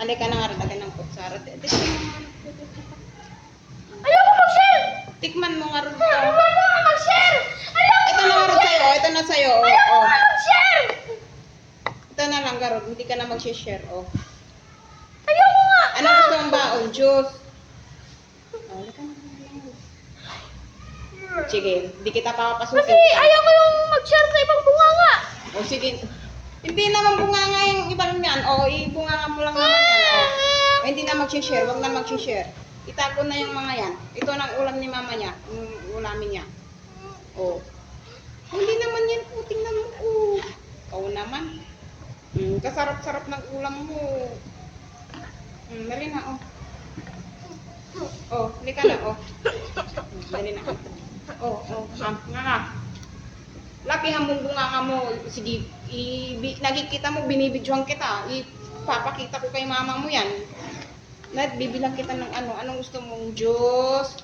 Alika na nga rin, lagay ng kutsara. Ayoko mag-share! Tikman mo nga rin ito. Ayoko mag-share! Ayoko Ito na nga rin sa'yo, ito na sa'yo. Oh, Ayoko oh. mag-share! Ito na lang, Garod. Hindi ka na mag-share, oh. Ayoko nga! Ano gusto mong baon? Juice? Oh, alika na. Sige, hindi kita papapasukin. Kasi ayoko yung mag-share sa ibang bunganga. O sige. Hindi naman bunganga yung ibang yan. O, ibunganga mo lang naman yan. O. O, hindi na mag-share. Huwag na mag-share. Itago na yung mga yan. Ito ng ulam ni mama niya. Yung ulamin niya. O. Hindi naman yan. O, tingnan mo. O. Ikaw naman. Kasarap-sarap ng ulam mo. Dali na, o. O, hindi ka na, o. Dali na. O, nga. Lakihan mong bunganga mo. Sige, nakikita mo, binibidyohan kita. Ipapakita ko kay mama mo yan. Bibilang kita ng ano. Anong gusto mong juice?